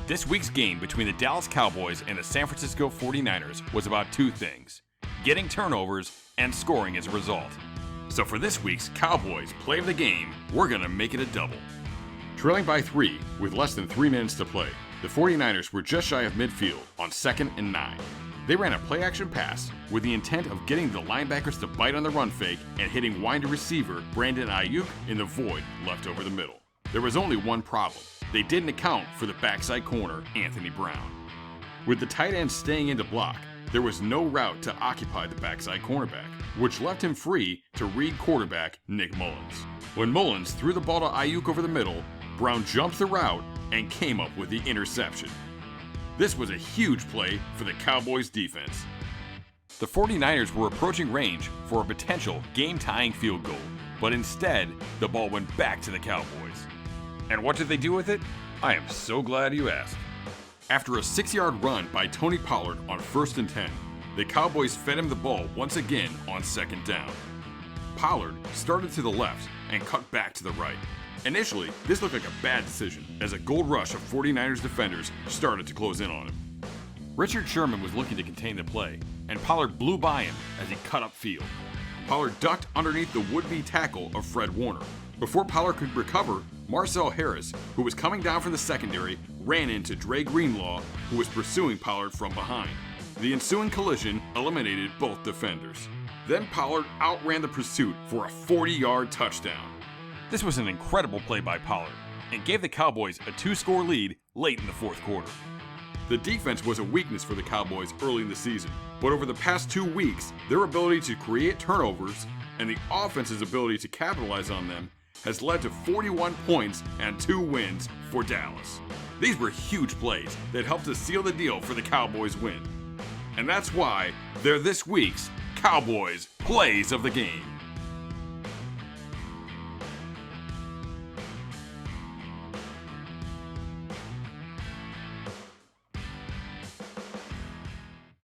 This week's game between the Dallas Cowboys and the San Francisco 49ers was about two things: getting turnovers and scoring as a result. So for this week's Cowboys play of the game, we're going to make it a double. Trailing by 3 with less than 3 minutes to play, the 49ers were just shy of midfield on 2nd and 9. They ran a play-action pass with the intent of getting the linebackers to bite on the run fake and hitting wide receiver Brandon Ayuk in the void left over the middle. There was only one problem. They didn't account for the backside corner, Anthony Brown. With the tight end staying in to block, there was no route to occupy the backside cornerback, which left him free to read quarterback Nick Mullins. When Mullins threw the ball to Ayuk over the middle, Brown jumped the route and came up with the interception. This was a huge play for the Cowboys defense. The 49ers were approaching range for a potential game-tying field goal, but instead, the ball went back to the Cowboys. And what did they do with it? I am so glad you asked. After a 6-yard run by Tony Pollard on 1st and 10, the Cowboys fed him the ball once again on 2nd down. Pollard started to the left and cut back to the right. Initially, this looked like a bad decision as a gold rush of 49ers defenders started to close in on him. Richard Sherman was looking to contain the play, and Pollard blew by him as he cut upfield. Pollard ducked underneath the would-be tackle of Fred Warner. Before Pollard could recover, Marcel Harris, who was coming down from the secondary, ran into Dre Greenlaw, who was pursuing Pollard from behind. The ensuing collision eliminated both defenders. Then Pollard outran the pursuit for a 40-yard touchdown. This was an incredible play by Pollard and gave the Cowboys a 2-score lead late in the 4th quarter. The defense was a weakness for the Cowboys early in the season, but over the past 2 weeks, their ability to create turnovers and the offense's ability to capitalize on them has led to 41 points and 2 wins for Dallas. These were huge plays that helped to seal the deal for the Cowboys' win. And that's why they're this week's Cowboys Plays of the Game.